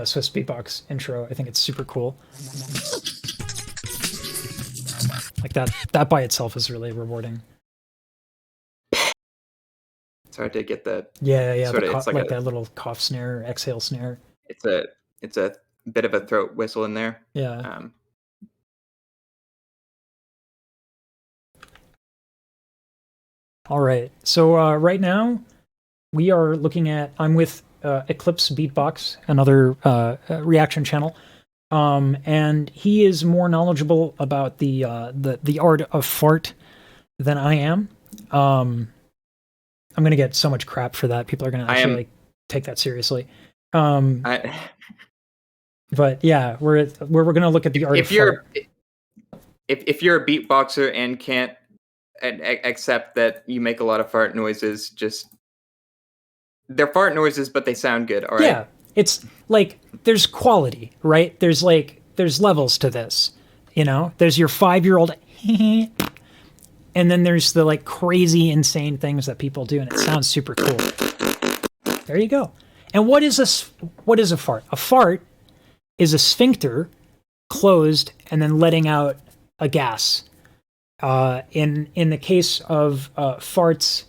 Swiss beatbox intro. I think it's super cool. Like that by itself is really rewarding. It's hard to get the sort of, it's like that little cough snare, exhale snare. It's a bit of a throat whistle in there. Yeah. All right. So right now we are looking at. I'm with Eclipse Beatbox, another reaction channel, and he is more knowledgeable about the art of fart than I am. I'm gonna get so much crap for that. People are gonna actually like take that seriously. But yeah, we're gonna look at the art of fart. If you're a beatboxer and can't accept that you make a lot of fart noises, just they're fart noises, but they sound good. All right. Yeah, it's like there's quality, right? There's levels to this. You know, there's your 5-year-old, and then there's the like crazy, insane things that people do, and it sounds super cool. There you go. And what is a fart? A fart is a sphincter closed and then letting out a gas. In the case of farts,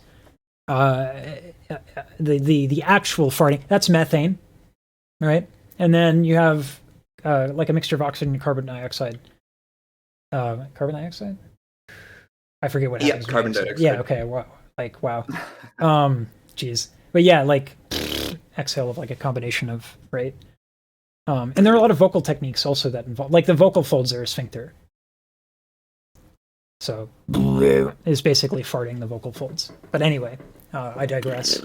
the actual farting, that's methane, right? And then you have like a mixture of oxygen and carbon dioxide. Carbon dioxide? I forget what happens. Yeah, carbon dioxide. Yeah, okay. Wow. Like, wow. Geez. But yeah, like exhale of like a combination of, right? And there are a lot of vocal techniques also that involve, like the vocal folds are a sphincter. So is basically farting the vocal folds. But anyway, I digress.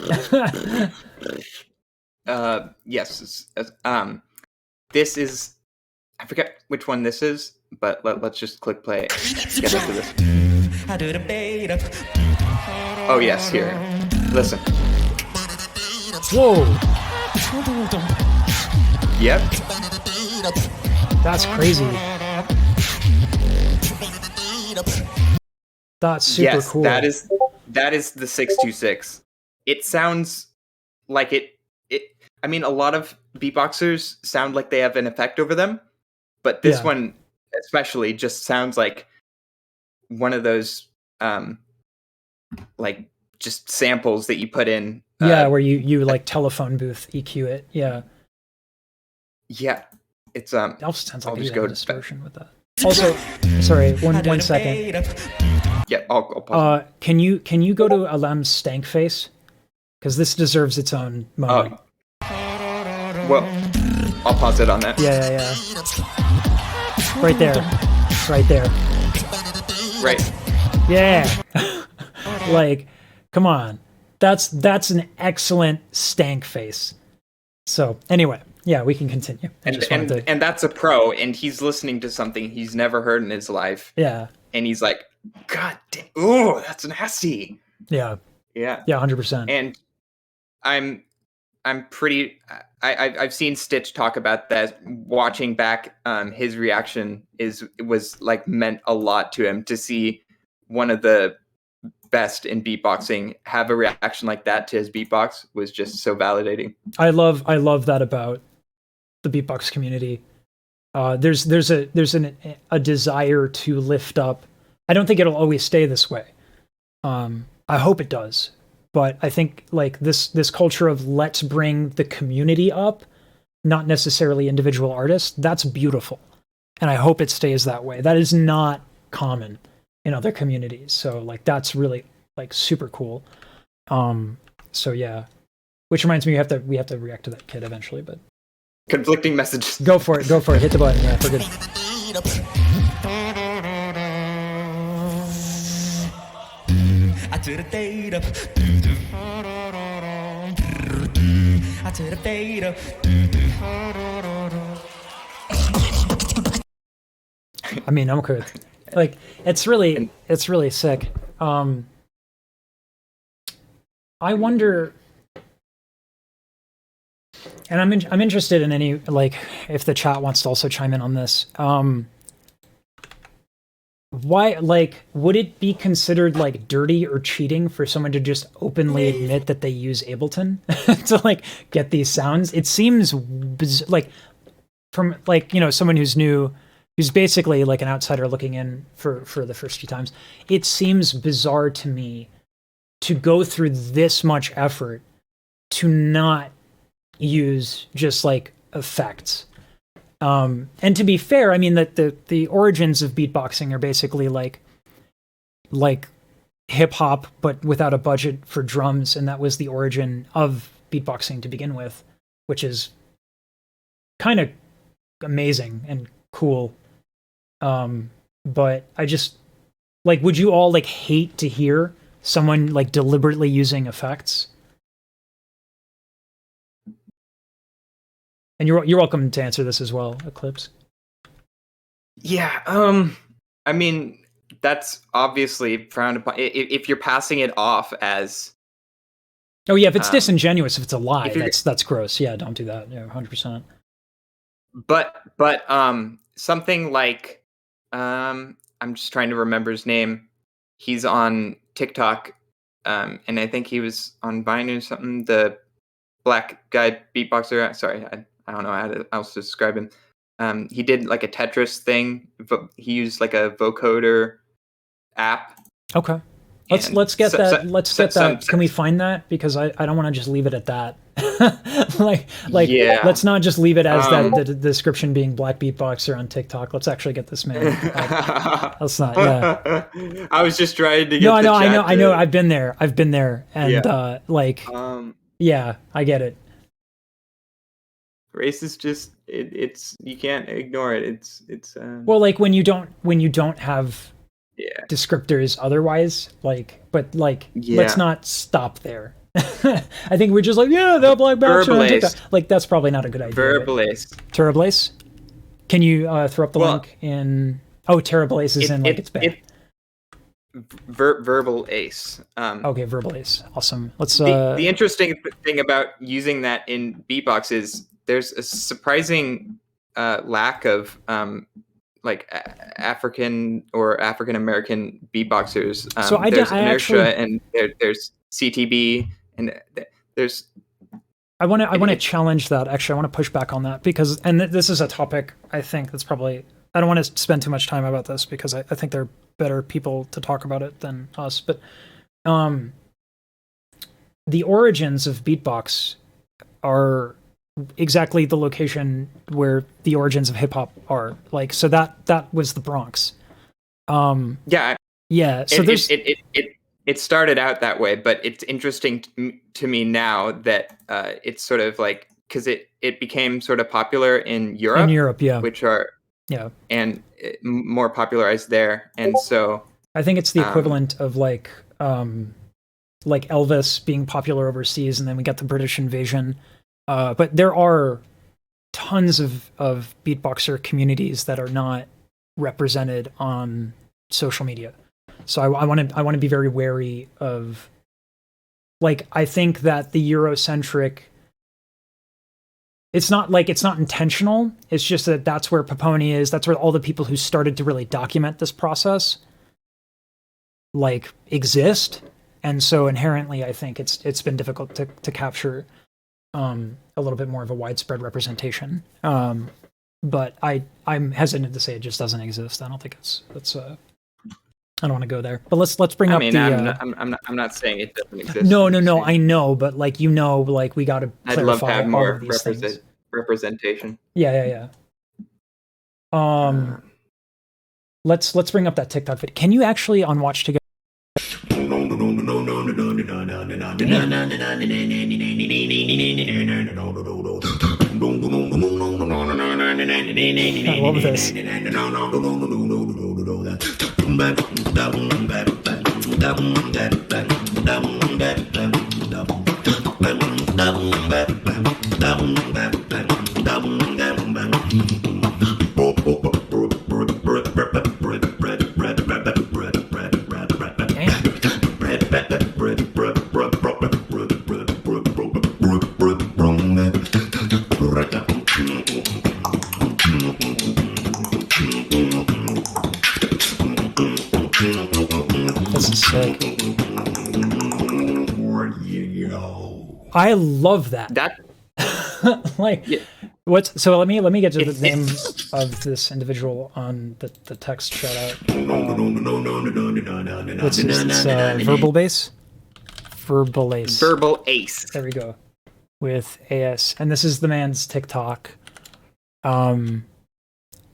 Yes. This is, I forget which one this is, but let's just click play. Get into this. Oh yes, here. Listen. Whoa. Yep. That's crazy. That's super cool. That is the 626. It sounds like it. I mean, a lot of beatboxers sound like they have an effect over them, but this one especially just sounds like one of those like just samples that you put in. Where you like telephone booth EQ it. Yeah. Yeah. It's it also sounds like I'll just go distortion with that. Also, sorry, one second. Yeah, I'll pause. Can you go to Alam's stank face? Because this deserves its own moment. Well, I'll pause it on that. Yeah. Right there. Right there. Right. Yeah. Like, come on. That's an excellent stank face. So anyway, yeah, we can continue. And that's a pro, and he's listening to something he's never heard in his life. Yeah. And he's like, God damn, ooh, that's nasty. Yeah. Yeah. Yeah, 100%. And I'm pretty I've seen Stitch talk about that. Watching back his reaction was like meant a lot to him to see one of the best in beatboxing have a reaction like that to his beatbox was just so validating. I love that about the beatbox community. There's a desire to lift up. I don't think it'll always stay this way. I hope it does. But I think like this culture of let's bring the community up, not necessarily individual artists, that's beautiful. And I hope it stays that way. That is not common in other communities. So like that's really like super cool. So yeah. Which reminds me we have to react to that kid eventually, but conflicting messages. Go for it. Hit the button. Yeah, for good. I mean, I'm okay with like it's really sick. I wonder, and I'm interested in any, like, if the chat wants to also chime in on this. why, like, would it be considered like dirty or cheating for someone to just openly admit that they use Ableton to like get these sounds? It seems like, from like, you know, someone who's new, who's basically like an outsider looking in for the first few times, it seems bizarre to me to go through this much effort to not use just like effects. And to be fair, I mean that the origins of beatboxing are basically like hip hop, but without a budget for drums, and that was the origin of beatboxing to begin with, which is kind of amazing and cool. But I just like, would you all like hate to hear someone like deliberately using effects? And you're welcome to answer this as well, Eclipse. Yeah, I mean, that's obviously frowned upon. If you're passing it off as, oh yeah, if it's disingenuous, if it's a lie, if that's gross. Yeah, don't do that. Yeah, 100%. but something like, I'm just trying to remember his name. He's on TikTok, and I think he was on Vine or something. The black guy beatboxer. Sorry, I don't know how else to describe him. He did like a Tetris thing. He used like a vocoder app. Okay. Let's get that. Can we find that? Because I don't want to just leave it at that. like yeah. Let's not just leave it as that the description being black beatboxer on TikTok. Let's actually get this man. Let's not. Yeah. I was just trying to get. No, I know. I've been there, and yeah. Yeah, I get it. Race is just it's you can't ignore it. It's well, like when you don't have descriptors otherwise, like, but like let's not stop there. I think we're just like, yeah, the black box. Like that's probably not a good idea. Verbalace. Terablaze. Can you throw up the link in? Oh, Terablaze is in like it's bad. Verbal Ace. Okay, Verbal Ace. Awesome. Let's. The interesting thing about using that in beatbox is there's a surprising lack of like African or African American beatboxers. So there's I Inertia actually, and there's CTB and there's. I want to challenge that. Actually, I want to push back on that because, and this is a topic I think that's probably. I don't want to spend too much time about this because I think there are better people to talk about it than us. But the origins of beatbox are exactly the location where the origins of hip hop are. Like, so that was the Bronx. Yeah. So it started out that way, but it's interesting to me now that it's sort of like because it became sort of popular in Europe. In Europe, yeah, which are. Yeah, and more popularized there, and so I think it's the equivalent of like Elvis being popular overseas, and then we got the British invasion. But there are tons of beatboxer communities that are not represented on social media. So I want to be very wary of. Like, I think that the Eurocentric. It's not intentional. It's just that that's where Paponi is. That's where all the people who started to really document this process like exist. And so inherently, I think it's been difficult to capture a little bit more of a widespread representation. But I'm hesitant to say it just doesn't exist. I don't think it's I don't want to go there. But let's bring up the. I'm not saying it doesn't exist. No. I know, but like like we got to clarify. I'd love to have more representation. Yeah. Let's bring up that TikTok video. Can you actually on Watch Together? I love this. sick. I love that. Like, yeah. So let me get to the name of this individual on the text shout out. It's Verbal Bass. Verbal Ace. Verbal Ace. There we go. With AS. And this is the man's TikTok.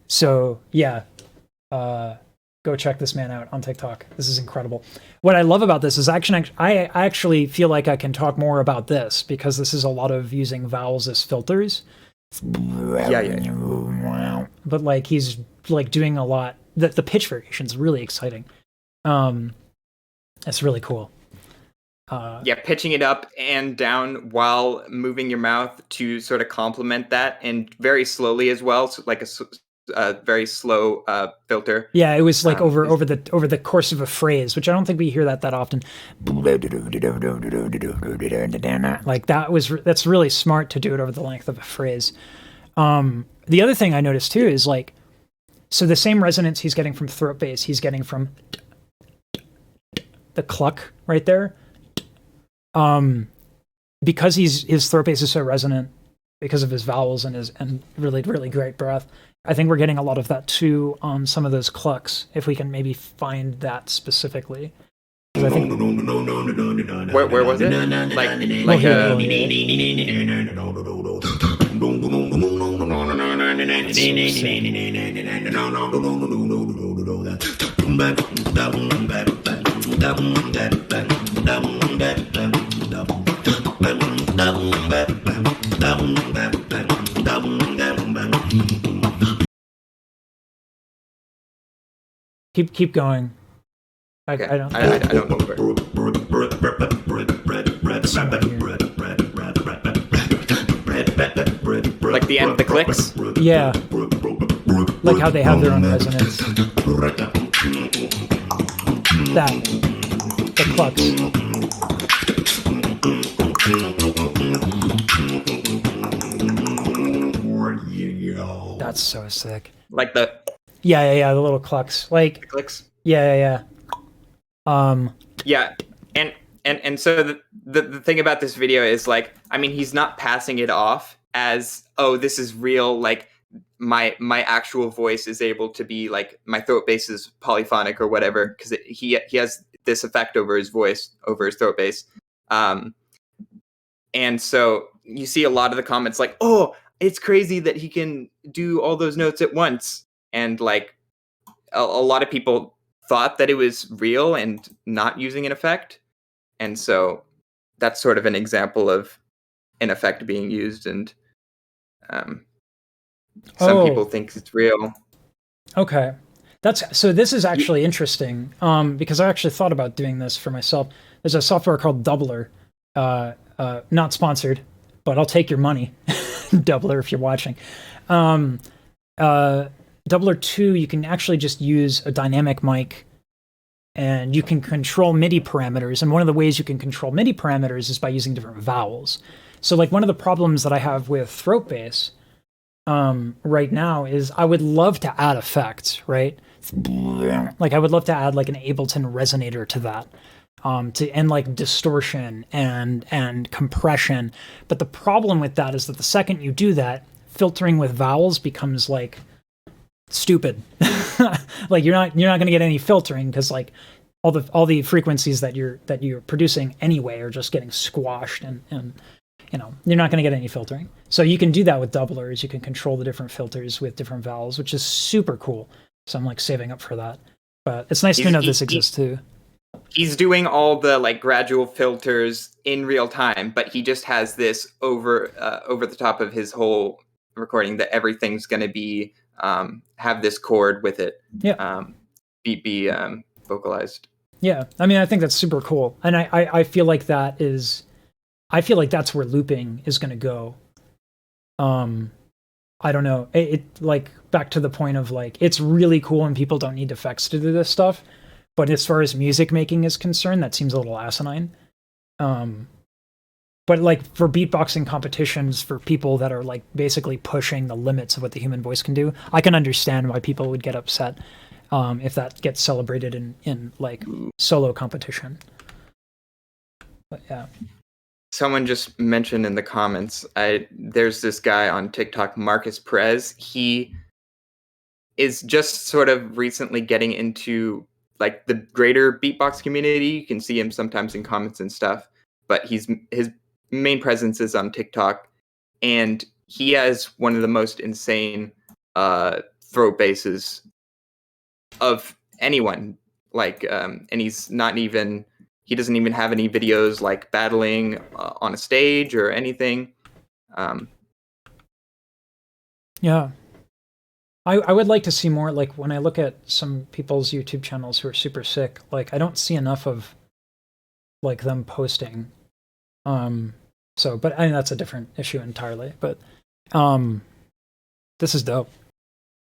So yeah. Go check this man out on TikTok. This is incredible. What I love about this is I actually feel like I can talk more about this because this is a lot of using vowels as filters. Yeah. But like he's like doing a lot. The pitch variation is really exciting. It's really cool. Yeah, pitching it up and down while moving your mouth to sort of complement that, and very slowly as well, so like a very slow filter. Yeah, it was like over the course of a phrase, which I don't think we hear that often. Like that's really smart to do it over the length of a phrase. The other thing I noticed too is like, so the same resonance he's getting from throat bass, he's getting from the cluck right there. Because his throat bass is so resonant because of his vowels and really, really great breath. I think we're getting a lot of that too on some of those clucks, if we can maybe find that specifically. I think where was it? Keep going. Okay. I don't know where. Like the end of the clicks? Yeah. Like how they have their own resonance. That. The clucks. That's so sick. Like the... Yeah, the little clucks. Like... The clicks? Yeah. Yeah, and so the thing about this video is like, I mean, he's not passing it off as, oh, this is real, like my actual voice is able to be like, my throat bass is polyphonic or whatever, because he has this effect over his voice, over his throat bass. And so you see a lot of the comments like, oh, it's crazy that he can do all those notes at once. And like a lot of people thought that it was real and not using an effect. And so that's sort of an example of an effect being used. And some people think it's real. Okay. So this is actually interesting because I actually thought about doing this for myself. There's a software called Doubler, not sponsored, but I'll take your money. Doubler, if you're watching. Doubler 2, you can actually just use a dynamic mic and you can control MIDI parameters. And one of the ways you can control MIDI parameters is by using different vowels. So like one of the problems that I have with throat bass right now is I would love to add effects, right? Like I would love to add like an Ableton resonator to that. And like distortion and compression. But the problem with that is that the second you do that, filtering with vowels becomes like stupid. Like you're not going to get any filtering because like all the frequencies that you're producing anyway are just getting squashed and you know, you're not going to get any filtering. So you can do that with doublers. You can control the different filters with different vowels, which is super cool. So I'm like saving up for that. But it's nice to know this exists too. He's doing all the like gradual filters in real time, but he just has this over the top of his whole recording that everything's going to be have this chord with it. Yeah. Be vocalized. Yeah. I mean, I think that's super cool. And I feel like that's where looping is going to go. I don't know. It like back to the point of like, it's really cool and people don't need effects to do this stuff. But as far as music making is concerned, that seems a little asinine. But like for beatboxing competitions, for people that are like basically pushing the limits of what the human voice can do, I can understand why people would get upset. if that gets celebrated in like solo competition. But yeah. Someone just mentioned in the comments, there's this guy on TikTok, Marcus Perez. He is just sort of recently getting into like the greater beatbox community. You can see him sometimes in comments and stuff, but his main presence is on TikTok, and he has one of the most insane throat basses of anyone. Like, and he doesn't even have any videos like battling on a stage or anything. Yeah. I would like to see more, like when I look at some people's YouTube channels who are super sick, like I don't see enough of like them posting. So, but I mean, that's a different issue entirely, but this is dope.